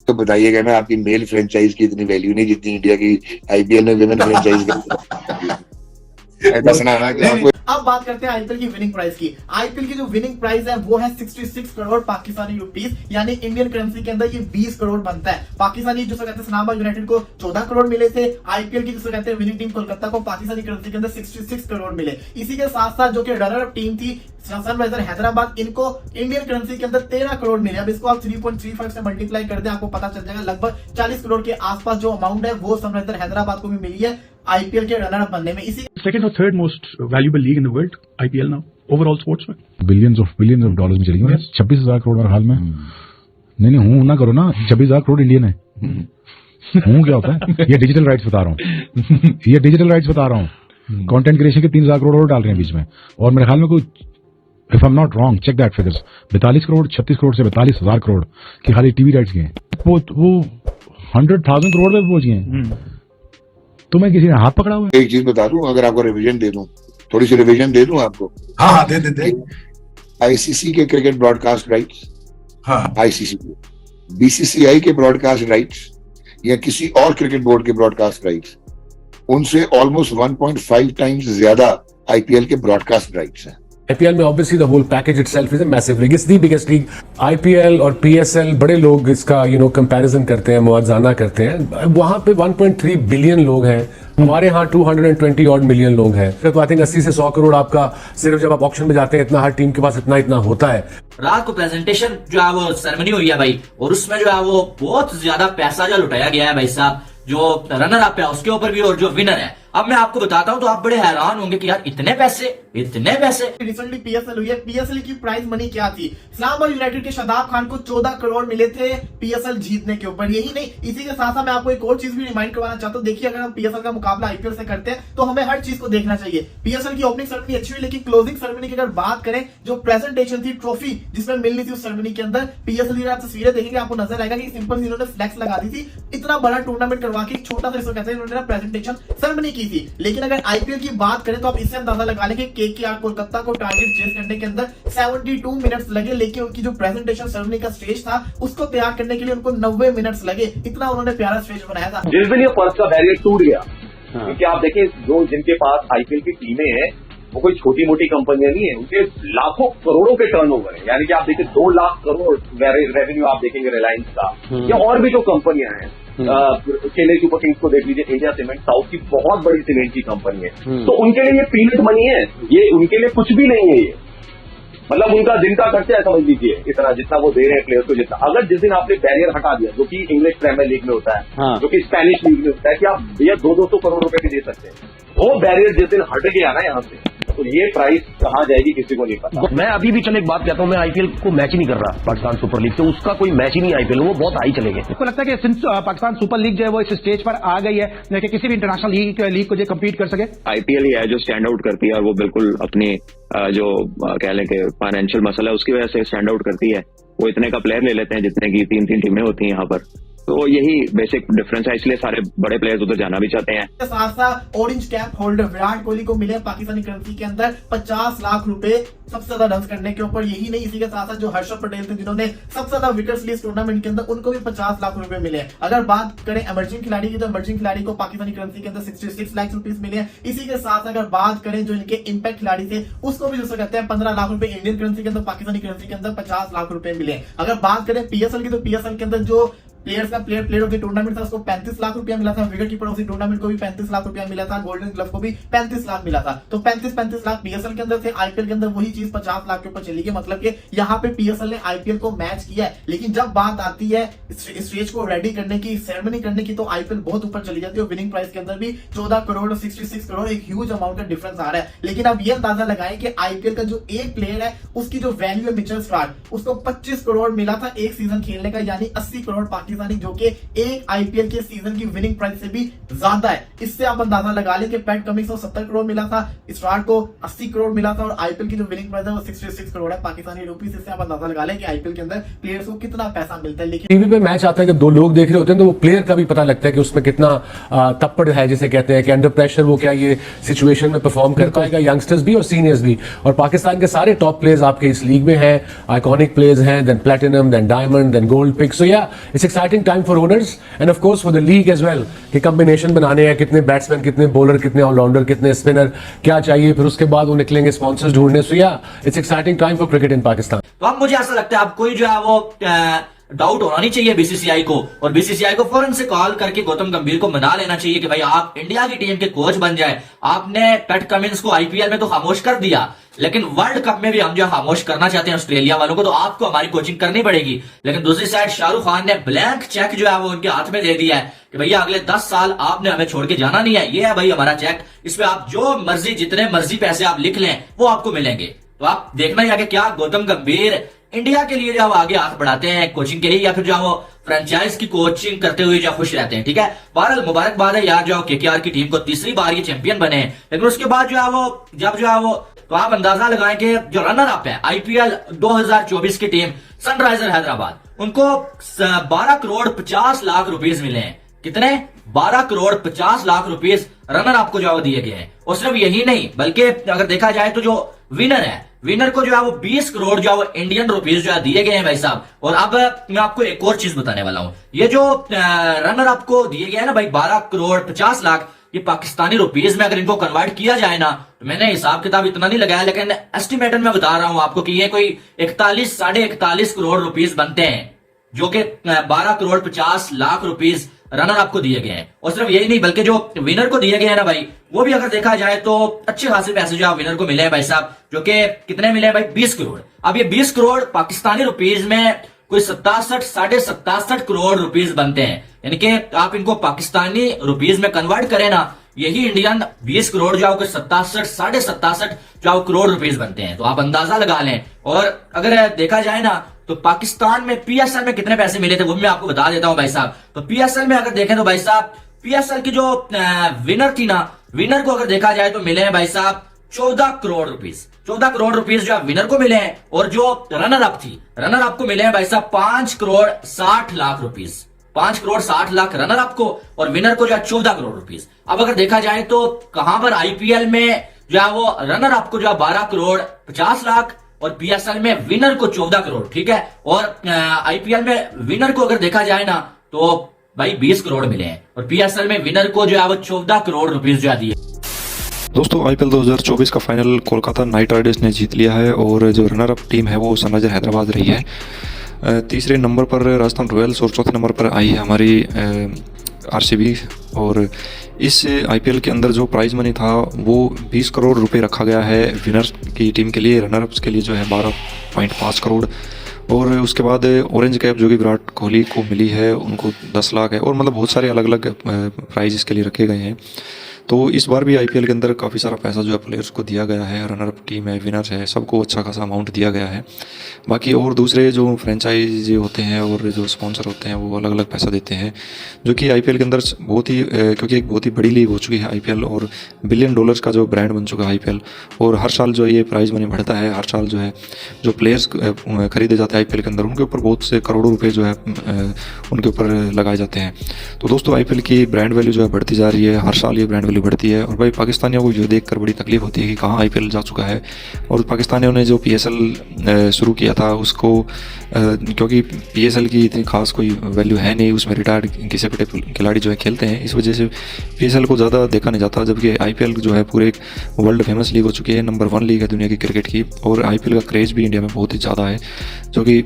तो बताइएगा ना, आपकी मेल फ्रेंचाइज की इतनी वैल्यू नहीं जितनी इंडिया की आईपीएल में विमेन फ्रेंचाइज की। ऐसा सुनाना कि आपको। अब बात करते हैं आईपीएल की विनिंग प्राइस की। आईपीएल की जो विनिंग प्राइस है वो है 66 करोड़ पाकिस्तानी रुपीस, यानी इंडियन करेंसी के अंदर ये 20 करोड़ बनता है। पाकिस्तानी जिसे कहते हैं इस्लामाबाद यूनाइटेड को 14 करोड़ मिले थे। आईपीएल की जिसे कहते हैं विनिंग टीम कोलकाता को पाकिस्तानी करेंसी के अंदर 66 करोड़ मिले। इसी के साथ साथ जो कि रनर अप टीम थी सनराइजर हैदराबाद, इनको इंडियन करेंसी के अंदर 13 करोड़ मिले। अब इसको आप 3.35 से मल्टीप्लाई कर दें, आपको पता चल जाएगा लगभग 40 करोड़ के आसपास जो अमाउंट है वो सनराइजर हैदराबाद को भी मिली है आईपीएल के रनर अप बनने में। इसी सेकंड और third most valuable league in the world IPL now overall sports में बिलियंस ऑफ डॉलर्स में चली गई। 26,000 करोड़ मेरे हाल में। नहीं हूं ना करो ना, 26,000 करोड़ इंडियन है। हूं क्या होता है? ये डिजिटल राइट्स बता रहा हूँ, ये डिजिटल राइट्स बता रहा हूँ। कंटेंट क्रिएशन के 3,000 करोड़ और डाल रहे हैं बीच में। और मेरे ख्याल में कोई, if I am not wrong, check that figures, 42 crore 36 crore से 42,000 करोड़ की खाली टीवी राइट्स गए। वो 100,000 करोड़ में पहुंच गए। तो मैं किसी ने हाथ पकड़ा हुआ है। एक चीज बता दूं, अगर आपको रिवीजन दे दूं, थोड़ी सी रिवीजन दे दूं आपको। हाँ दे। आईसीसी के क्रिकेट ब्रॉडकास्ट राइट्स, हाँ आईसीसी के, बीसीसीआई के ब्रॉडकास्ट राइट्स या किसी और क्रिकेट बोर्ड के ब्रॉडकास्ट राइट्स, उनसे ऑलमोस्ट 1.5 टाइम्स ज्यादा आईपीएल के ब्रॉडकास्ट राइट्स हैं। IPL में obviously the whole package itself is a massive league. It's the biggest league. IPL और PSL बड़े लोग इसका comparison करते हैं, मुआवजाना करते हैं। वहाँ पे 1.3 बिलियन लोग हैं, हमारे यहाँ 220 ऑड मिलियन लोग हैं। तो आई थिंक 80 से 100 करोड़ आपका सिर्फ जब आप ऑक्शन में जाते हैं, इतना हर टीम के पास इतना होता है। रात को प्रेजेंटेशन जो है वो सेरेमनी हुई है भाई, और उसमें जो है वो बहुत ज्यादा पैसा जो लुटाया गया है भाई साहब, जो रनर अप है उसके ऊपर भी और जो विनर है। अब मैं आपको बताता हूं तो आप बड़े हैरान होंगे कि यार इतने पैसे। रिसेंटली पीएसएल हुई है। पीएसएल की प्राइस मनी क्या थी? इस्लामाबाद यूनाइटेड के शादाब खान को 14 करोड़ मिले थे पीएसएल जीतने के ऊपर। यही नहीं, इसी के साथ साथ मैं आपको एक और चीज भी रिमाइंड करवाना चाहता हूं। देखिए, अगर हम पीएसएल का मुकाबला आईपीएल से करते हैं तो हमें हर चीज को देखना चाहिए। पीएसएल की ओपनिंग सेरेमनी अच्छी हुई, लेकिन क्लोजिंग सेरेमनी की अगर बात करें, जो प्रेजेंटेशन थी, ट्रॉफी जिसमें मिलनी थी उस सेरेमनी के अंदर, पीएसएल की आप तस्वीरें देखेंगे आपको नजर आएगा कि सिंपल इन्होंने फ्लैक्स लगा दी थी। इतना बड़ा टूर्नामेंट करवा के छोटा सा इसको कहते हैं इन्होंने प्रेजेंटेशन सेरेमनी की थी। लेकिन अगर आईपीएल की बात करें तो आप इससे अंदाजा लगा लें कि केकेआर कोलकाता को टारगेट चेस करने के अंदर 72 मिनट्स लगे, लेकिन उनकी जो प्रेजेंटेशन सेरेमनी का स्टेज था उसको तैयार करने के लिए उनको 90 मिनट्स लगे। इतना उन्होंने प्यारा स्टेज बनाया था। जिस दिन ये फर्स्ट का बैरियर टूट गया, क्योंकि आप देखें जो जिनके पास आईपीएल की टीमें हैं वो कोई छोटी मोटी कंपनियां नहीं है, उनके लाखों करोड़ों के टर्नओवर है। यानी कि आप देखिए 2 लाख करोड़ रेवेन्यू आप देखेंगे रिलायंस का, या और भी जो कंपनियां हैं, चेन्नई सुपर किंग्स को देख लीजिए, इंडिया सीमेंट साउथ की बहुत बड़ी सीमेंट की कंपनी है। तो उनके लिए ये पीनट मनी है, ये उनके लिए कुछ भी नहीं है। ये मतलब उनका दिन का खर्चा है, समझ लीजिए, इतना जितना वो दे रहे हैं प्लेयर्स को। जितना अगर जिस दिन आपने बैरियर हटा दिया, जो कि इंग्लिश प्रीमियर लीग में होता है, जो कि स्पेनिश लीग में होता है, कि आप भैया 200 करोड़ रुपए के दे सकते हैं, वो बैरियर जिस दिन हट गया ना यहाँ से, तो ये प्राइस कहाँ जाएगी किसी को नहीं पता। मैं अभी भी चलो एक बात कहता हूँ, मैं आईपीएल को मैच ही नहीं कर रहा पाकिस्तान सुपर लीग से, उसका कोई मैच ही नहीं आईपीएल, वो बहुत हाई चले गए। मुझको लगता है कि सिंस पाकिस्तान सुपर लीग जो है वो इस स्टेज पर आ गई है कि किसी भी इंटरनेशनल लीग को जो कम्पीट कर सके। आईपीएल ही है जो स्टैंड आउट करती है, और वो बिल्कुल अपनी जो कह लें कि फाइनेंशियल मसला है उसकी वजह से स्टैंड आउट करती है। वो इतने का प्लेयर ले लेते हैं जितने की 3 टीमें होती हैं यहाँ पर, तो यही बेसिक डिफरेंस है, इसलिए सारे बड़े प्लेयर्स उधर जाना भी चाहते हैं। साथ साथ orange cap holder Virat Kohli को मिले पाकिस्तानी करेंसी के अंदर 50 लाख रुपए सबसे ज्यादा रन करने के ऊपर। यही नहीं, इसी के साथ साथ जो हर्षद पटेल थे जिन्होंने सबसे ज्यादा विकेट्स लिए इस टूर्नामेंट के अंदर, उनको भी 50 लाख रुपए मिले। अगर बात करें इमर्जिंग खिलाड़ी की, तो इमर्जिंग खिलाड़ी को पाकिस्तानी करेंसी के अंदर 66 लाख रुपीस मिले। इसी के साथ अगर बात करें जो इनके इम्पैक्ट खिलाड़ी थे, उसको भी जो कहते हैं 15 लाख रुपए इंडियन करेंसी के अंदर, पाकिस्तानी करेंसी के अंदर 50 लाख रुपए मिले। अगर बात करें पीएसएल की, तो पीएसएल के अंदर जो प्लेयर्स का प्लेयर ऑफ द टूर्नामेंट था उसको 35 लाख रुपया मिला था। Wicket keeper of the tournament को भी 35 लाख रुपया मिला था। गोल्डन ग्लव को भी 35 लाख मिला था। तो 35 लाख पीएसएल के अंदर थे। आईपीएल के अंदर वही चीज 50 लाख के ऊपर चली गई। मतलब कि यहाँ पे पीएसएल ने आईपीएल को मैच किया है, लेकिन जब बात आती है स्टेज को रेडी करने की, सेरेमनी करने की, तो आईपीएल बहुत ऊपर चली जाती है। और विनिंग प्राइस के अंदर भी 14 करोड़ और 66 करोड़ एक ह्यूज अमाउंट का डिफरेंस आ रहा है। लेकिन अब ये अंदाजा लगाएं कि आईपीएल का जो एक प्लेयर है उसकी जो वैल्यू है, मिचेल स्टार्क, उसको 25 करोड़ मिला था एक सीजन खेलने का, यानी 80 करोड़ पाकिस्तानी, जो कि एक आईपीएल के सीजन की विनिंग प्राइस से भी ज्यादा है। इससे आप अंदाजा लगा लें कि पैट कमिंग्स को 70 करोड़ मिला था, स्टार्क को 80 करोड़ मिला था, और आईपीएल की जो विनिंग प्राइस है वो 66 करोड़ है पाकिस्तानी रुपीस। इससे आप अंदाजा लगा लें कि आईपीएल के अंदर प्लेयर्स को कितना पैसा मिलता है। लेकिन टीवी पे मैच आता है, जब 2 लोग देख रहे होते हैं तो वो प्लेयर का भी पता लगता है कि उसमें कितना तप्पड़ है, जिसे कहते हैं कि अंडर प्रेशर वो क्या ये सिचुएशन में परफॉर्म कर पाएगा, यंगस्टर्स भी और सीनियर्स भी। और पाकिस्तान के सारे टॉप प्लेयर्स आपके इस लीग में हैं, आइकॉनिक प्लेयर्स हैं, then platinum, then diamond, then gold pick. So yeah it's exciting time for owners and of course for the league as well कि कॉम्बिनेशन बनाने हैं, कितने बैट्समैन, कितने बॉलर, कितने ऑलराउंडर, कितने स्पिनर, क्या चाहिए, फिर उसके बाद वो निकलेंगे स्पॉन्सर्स ढूंढने। सो yeah it's exciting time for cricket in Pakistan. तो अब मुझे ऐसा लगता है अब कोई जो है वो डाउट होना नहीं चाहिए बीसीसीआई को, और बीसीसीआई को फौरन से कॉल करके गौतम गंभीर को मना लेना चाहिए कि भाई आप इंडिया की टीम के कोच बन जाए। आपने पैट कमिंस को आईपीएल में तो खामोश कर दिया, लेकिन वर्ल्ड कप में भी हम जो खामोश करना चाहते हैं ऑस्ट्रेलिया वालों को, तो आपको हमारी कोचिंग करनी पड़ेगी। लेकिन दूसरी साइड शाहरुख खान ने ब्लैंक चेक जो है वो उनके हाथ में दे दिया है कि भैया अगले 10 साल आपने हमें छोड़ के जाना नहीं है, ये है भाई हमारा चेक, इसमें आप जो मर्जी जितने मर्जी पैसे आप लिख लें वो आपको मिलेंगे। तो आप देखना ही आगे क्या गौतम गंभीर इंडिया के लिए जो आगे हाथ बढ़ाते हैं कोचिंग के लिए, या फिर जो वो फ्रेंचाइज की कोचिंग करते हुए जो खुश रहते हैं। ठीक है, बहरहाल मुबारकबाद है यार जो केकेआर की टीम को तीसरी बार ये चैंपियन बने। लेकिन उसके बाद जो है वो जब जो है वो तो आप अंदाजा लगाएं कि जो रनर अप है आईपीएल 2024 की टीम सनराइजर हैदराबाद, उनको 12 करोड़ 50 लाख रुपीस मिले हैं। कितने? 12 crore 50 lakh rupees runner up को जो दिए गए हैं। और सिर्फ यही नहीं, बल्कि अगर देखा जाए तो जो विनर है, विनर को जो है वो 20 करोड़ जो है वो इंडियन रुपीस जो है दिए गए हैं भाई साहब। और अब मैं आपको एक और चीज बताने वाला हूं, ये जो रनर अप को दिए गए हैं ना भाई 12 करोड़ 50 लाख, ये पाकिस्तानी रुपीस में अगर इनको कन्वर्ट किया जाए ना, तो मैंने हिसाब किताब इतना नहीं लगाया, लेकिन एस्टिमेटेड में बता रहा हूं आपको कि ये कोई 41 साढ़े 41 करोड़ रुपीस बनते हैं, जो कि 12 करोड़ 50 लाख रुपीस रनर आपको दिए गए हैं। और सिर्फ यही नहीं, बल्कि जो विनर को दिए गए हैं ना भाई, वो भी अगर देखा जाए तो अच्छे खासे पैसे जो विनर को मिले हैं भाई साहब, जो कि कितने मिले हैं भाई? 20 करोड़। अब ये 20 करोड़ पाकिस्तानी रुपीस में कोई 67 साढ़े 67 करोड़ रुपीस बनते हैं। यानी कि आप इनको पाकिस्तानी रुपीस में कन्वर्ट करें ना, यही इंडियन 20 करोड़ जो 67 साढ़े 67 जो करोड़ रुपीस बनते हैं। तो आप अंदाजा लगा लें। और अगर देखा जाए ना तो पाकिस्तान में पीएसएल में कितने पैसे मिले थे वो मैं आपको बता देता हूं भाई साहब। तो पीएसएल में अगर देखें तो भाई साहब, पीएसएल की जो विनर थी ना, विनर को अगर देखा जाए तो मिले हैं भाई साहब 14 करोड़ रुपीस। 14 करोड़ रुपीस जो विनर को मिले हैं। और जो रनर अप थी, रनर अप को मिले हैं भाई साहब 5 crore 60 lakh rupees. 5 crore 60 lakh runner up को, और विनर को जो 14 करोड़ रुपीस। अब अगर देखा जाए तो कहां पर आईपीएल में जो है वो रनर अप को जो 12 करोड़ 50 लाख और पीएसएल में विनर को 14 करोड़। ठीक है, और आईपीएल में विनर को अगर देखा जाए ना तो भाई 20 करोड़ मिले हैं, और पीएसएल में विनर को जो है वो 14 करोड़ रुपीस जो दिए। दोस्तों आईपीएल 2024 का फाइनल कोलकाता नाइट राइडर्स ने जीत लिया है, और जो रनर अप टीम है वो सनराइजर हैदराबाद रही है। तीसरे नंबर पर राजस्थान रॉयल्स, और चौथे नंबर पर आई है हमारी आरसीबी। और इस आईपीएल के अंदर जो प्राइज मनी था वो 20 करोड़ रुपए रखा गया है विनर्स की टीम के लिए। रनर अप्स के लिए जो है 12.5 करोड़, और उसके बाद ऑरेंज कैप जो कि विराट कोहली को मिली है उनको 10 लाख है। और मतलब बहुत सारे अलग अलग प्राइज इसके लिए रखे गए हैं। तो इस बार भी आईपीएल के अंदर काफ़ी सारा पैसा जो है प्लेयर्स को दिया गया है। रनर अप टीम है, विनर्स है, सबको अच्छा खासा अमाउंट दिया गया है। बाकी और दूसरे जो फ्रेंचाइज होते हैं और जो स्पॉन्सर होते हैं वो अलग अलग पैसा देते हैं, जो कि आईपीएल के अंदर बहुत ही क्योंकि एक बहुत ही बड़ी लीग हो चुकी है आईपीएल, और $1 बिलियन का जो ब्रांड बन चुका है आईपीएल। और हर साल जो ये प्राइज मनी बढ़ता है, हर साल जो है जो प्लेयर्स खरीदे जाते हैं आईपीएल के अंदर, उनके ऊपर बहुत से करोड़ों रुपये जो है उनके ऊपर लगाए जाते हैं। तो दोस्तों आईपीएल की ब्रांड वैल्यू जो है बढ़ती जा रही है, हर साल ये ब्रांड वैल्यू बढ़ती है। और भाई पाकिस्तानियों को ये देखकर बड़ी तकलीफ होती है कि कहाँ आईपीएल जा चुका है। और पाकिस्तानियों ने जो पीएसएल शुरू किया था उसको क्योंकि पीएसएल की इतनी खास कोई वैल्यू है नहीं, उसमें रिटायर्ड घिसे पिटे खिलाड़ी जो है खेलते हैं, इस वजह से पीएसएल को ज़्यादा देखा नहीं जाता। जबकि आईपीएल जो है पूरे एक वर्ल्ड फेमस लीग हो चुकी है, नंबर 1 लीग है दुनिया की क्रिकेट की। और आईपीएल का क्रेज़ भी इंडिया में बहुत ही ज़्यादा है, जो कि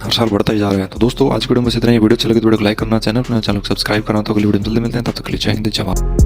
हर साल बढ़ता ही जा रहा है। तो दोस्तों आज की वीडियो में बस इतना ही। वीडियो अच्छा लगे तो वीडियो को लाइक करना, चैनल को सब्सक्राइब करना। तो अगली वीडियो में जल्दी मिलते हैं, तब तक के लिए जय हिंद, जय भारत।